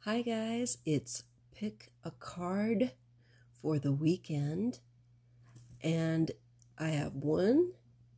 Hi guys, it's Pick a Card for the weekend, and I have one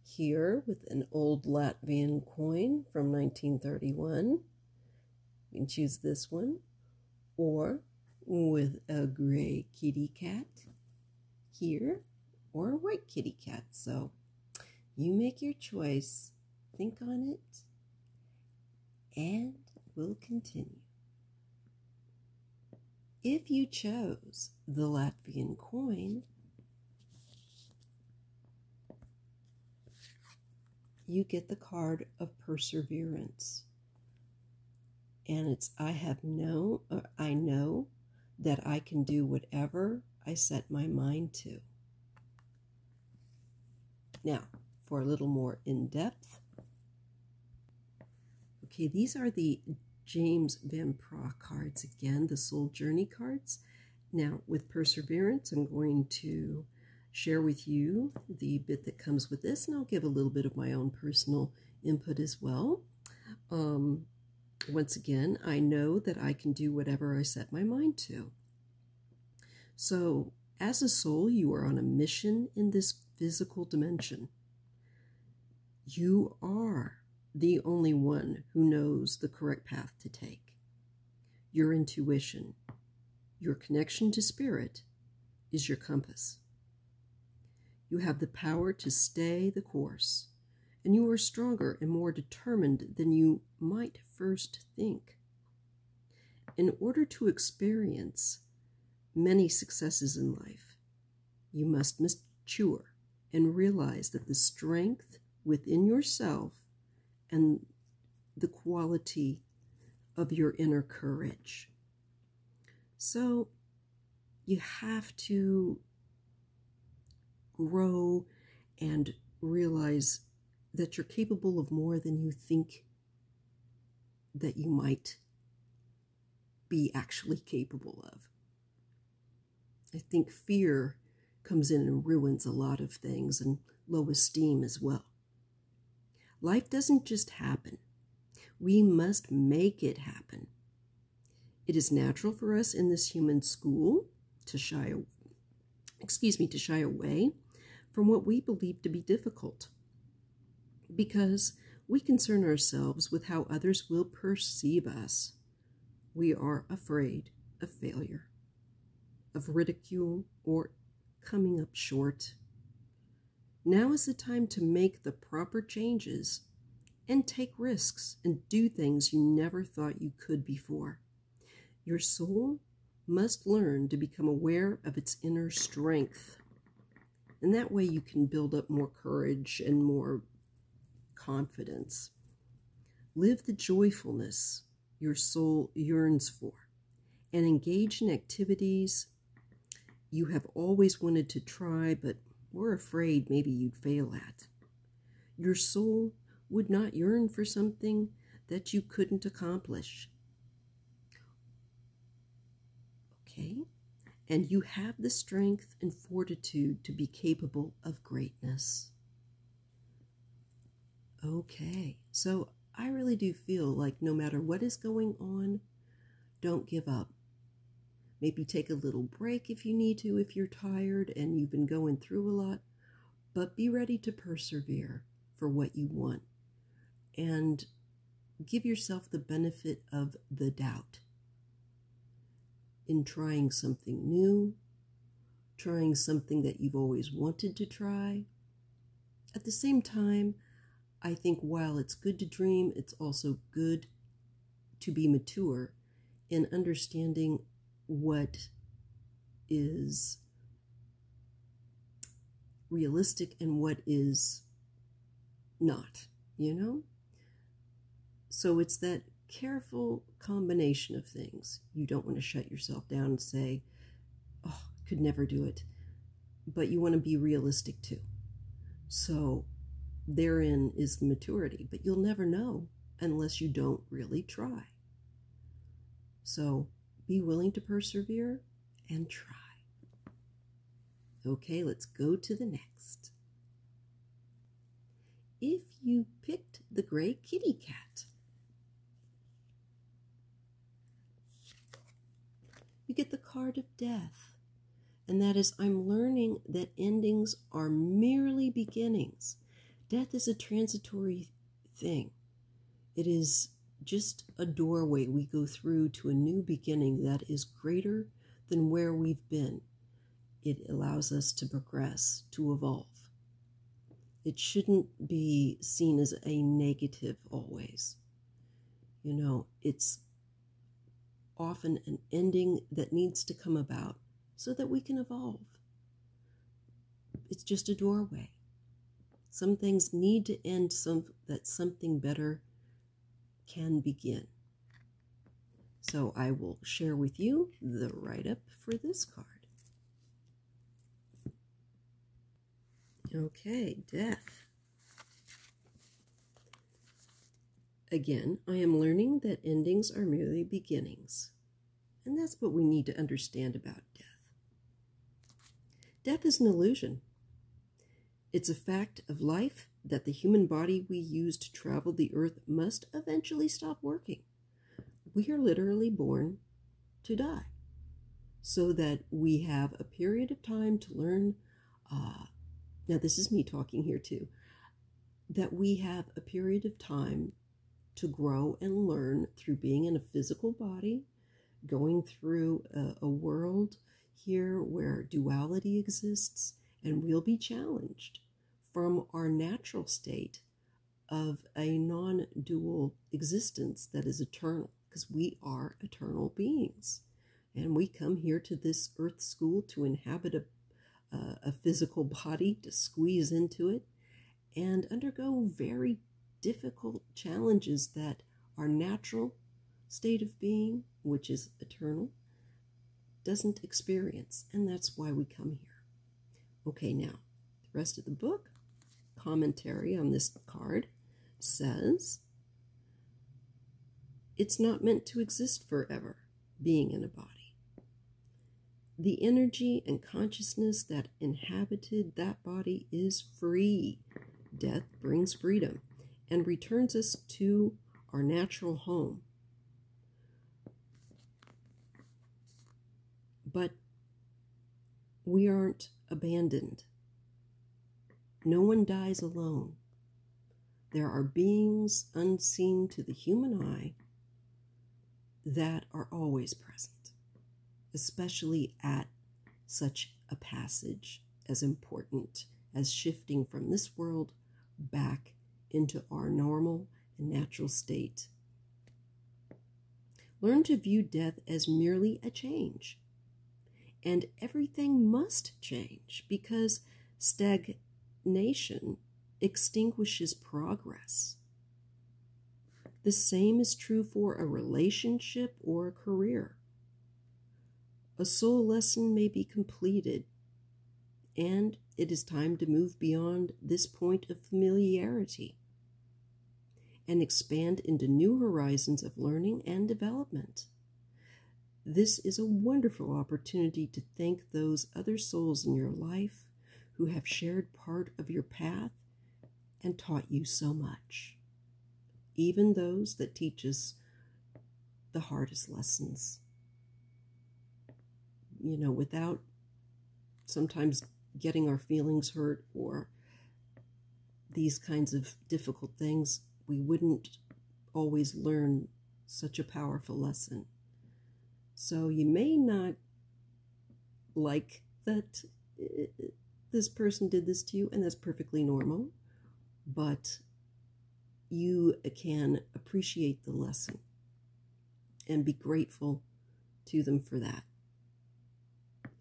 here with an old Latvian coin from 1931. You can choose this one, or with a gray kitty cat here, or a white kitty cat. So you make your choice, think on it, and we'll continue. If you chose the Latvian coin, you get the card of perseverance. And it's I know that I can do whatever I set my mind to. Now, for a little more in-depth. Okay, these are the James Van Praagh cards again, the Soul Journey cards. Now, with perseverance, I'm going to share with you the bit that comes with this, and I'll give a little bit of my own personal input as well. Once again, I know that I can do whatever I set my mind to. So, as a soul, you are on a mission in this physical dimension. You are the only one who knows the correct path to take. Your intuition, your connection to spirit, is your compass. You have the power to stay the course, and you are stronger and more determined than you might first think. In order to experience many successes in life, you must mature and realize that the strength within yourself and the quality of your inner courage. So you have to grow and realize that you're capable of more than you think that you might be actually capable of. I think fear comes in and ruins a lot of things, and low esteem as well. Life doesn't just happen. We must make it happen. It is natural for us in this human school to shy away from what we believe to be difficult, because we concern ourselves with how others will perceive us. We are afraid of failure, of ridicule, or coming up short. Now is the time to make the proper changes and take risks and do things you never thought you could before. Your soul must learn to become aware of its inner strength. And that way you can build up more courage and more confidence. Live the joyfulness your soul yearns for, and engage in activities you have always wanted to try, but were afraid maybe you'd fail at. Your soul would not yearn for something that you couldn't accomplish. Okay? And you have the strength and fortitude to be capable of greatness. Okay, so I really do feel like no matter what is going on, don't give up. Maybe take a little break if you need to, if you're tired and you've been going through a lot, but be ready to persevere for what you want and give yourself the benefit of the doubt in trying something new, trying something that you've always wanted to try. At the same time, I think while it's good to dream, it's also good to be mature in understanding what is realistic and what is not, you know? So it's that careful combination of things. You don't want to shut yourself down and say, oh, I could never do it. But you want to be realistic too. So therein is the maturity, but you'll never know unless you don't really try. So be willing to persevere and try. Okay, let's go to the next. If you picked the gray kitty cat, you get the card of death. And that is, I'm learning that endings are merely beginnings. Death is a transitory thing. It is just a doorway we go through to a new beginning that is greater than where we've been. It allows us to progress, to evolve. It shouldn't be seen as a negative always. You know, it's often an ending that needs to come about so that we can evolve. It's just a doorway. Some things need to end so that something better can begin. So I will share with you the write-up for this card. Okay, death. Again, I am learning that endings are merely beginnings. And that's what we need to understand about death. Death is an illusion. It's a fact of life that the human body we use to travel the earth must eventually stop working. We are literally born to die, so that we have a period of time to learn. Now this is me talking here too. That we have a period of time to grow and learn through being in a physical body, going through a world here where duality exists, and we'll be challenged from our natural state of a non-dual existence that is eternal, because we are eternal beings. And we come here to this earth school to inhabit a physical body, to squeeze into it, and undergo very difficult challenges that our natural state of being, which is eternal, doesn't experience. And that's why we come here. Okay, now, the rest of the book, commentary on this card, says, it's not meant to exist forever, being in a body. The energy and consciousness that inhabited that body is free. Death brings freedom and returns us to our natural home. But we aren't abandoned. No one dies alone. There are beings unseen to the human eye that are always present, especially at such a passage as important as shifting from this world back into our normal and natural state. Learn to view death as merely a change. And everything must change, because stagnation extinguishes progress. The same is true for a relationship or a career. A soul lesson may be completed, and it is time to move beyond this point of familiarity and expand into new horizons of learning and development. This is a wonderful opportunity to thank those other souls in your life who have shared part of your path and taught you so much, even those that teach us the hardest lessons. You know, without sometimes getting our feelings hurt or these kinds of difficult things, we wouldn't always learn such a powerful lesson. So you may not like that this person did this to you, and that's perfectly normal, but you can appreciate the lesson and be grateful to them for that.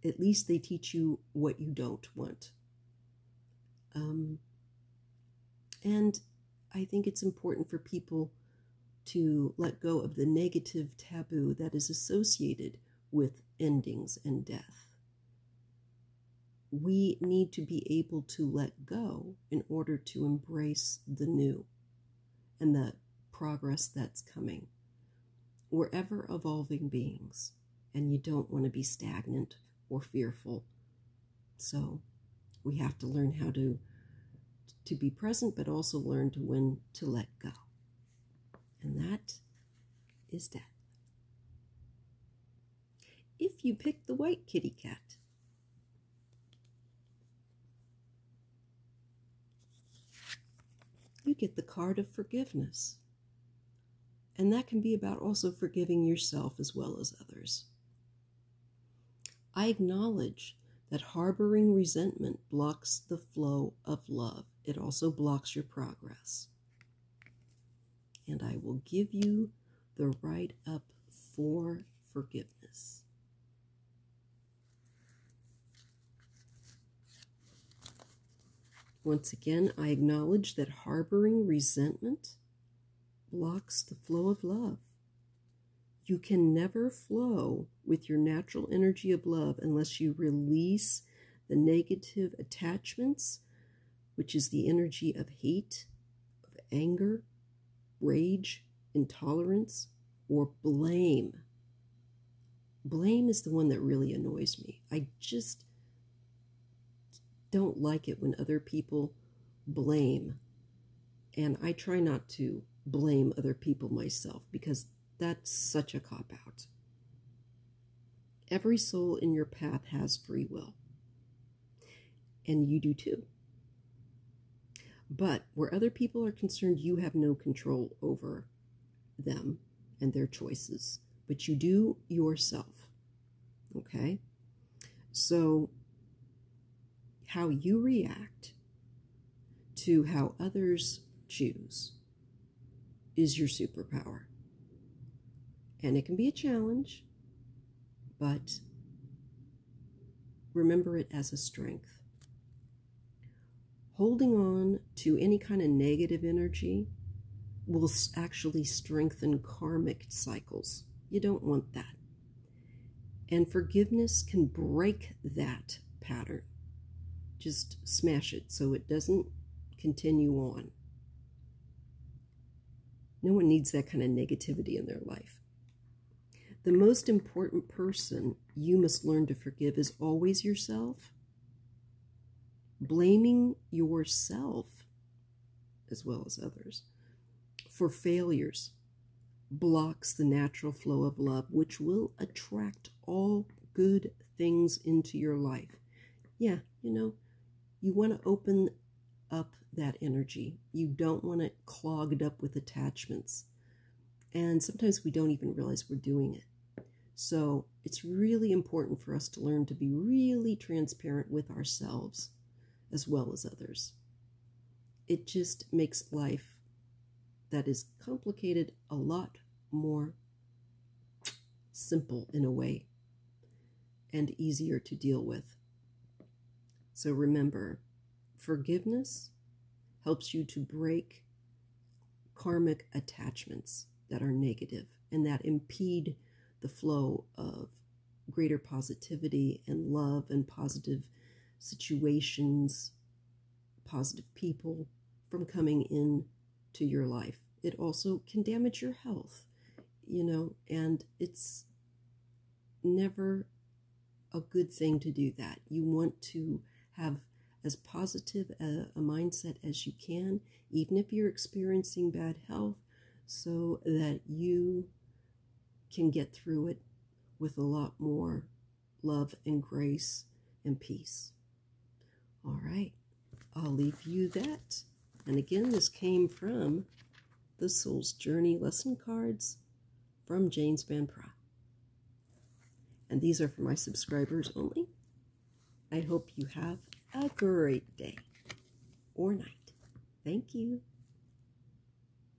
At least they teach you what you don't want. And I think it's important for people to let go of the negative taboo that is associated with endings and death. We need to be able to let go in order to embrace the new and the progress that's coming. We're ever evolving beings, and you don't want to be stagnant or fearful. So we have to learn how to be present, but also learn to when to let go. And that is death. If if you pick the white kitty cat. You get the card of forgiveness. And that can be about also forgiving yourself as well as others. I acknowledge that harboring resentment blocks the flow of love. It also blocks your progress. And I will give you the right up for forgiveness. Once again, I acknowledge that harboring resentment blocks the flow of love. You can never flow with your natural energy of love unless you release the negative attachments, which is the energy of hate, of anger, rage, intolerance, or blame. Blame is the one that really annoys me. I just don't like it when other people blame. And I try not to blame other people myself because that's such a cop-out. Every soul in your path has free will. And you do too. But where other people are concerned, you have no control over them and their choices. But you do yourself. Okay? So how you react to how others choose is your superpower. And it can be a challenge, but remember it as a strength. Holding on to any kind of negative energy will actually strengthen karmic cycles. You don't want that. And forgiveness can break that pattern. Just smash it so it doesn't continue on. No one needs that kind of negativity in their life. The most important person you must learn to forgive is always yourself. Blaming yourself, as well as others, for failures blocks the natural flow of love, which will attract all good things into your life. Yeah, you want to open up that energy. You don't want it clogged up with attachments. And sometimes we don't even realize we're doing it. So it's really important for us to learn to be really transparent with ourselves as well as others. It just makes life that is complicated a lot more simple in a way and easier to deal with. So remember, forgiveness helps you to break karmic attachments that are negative and that impede the flow of greater positivity and love and positive situations, positive people from coming in to your life. It also can damage your health, and it's never a good thing to do that. You want to have as positive a mindset as you can, even if you're experiencing bad health, so that you can get through it with a lot more love and grace and peace. All right, I'll leave you that. And again, this came from the Soul's Journey lesson cards from James Van Praagh. And these are for my subscribers only. I hope you have a great day or night. Thank you.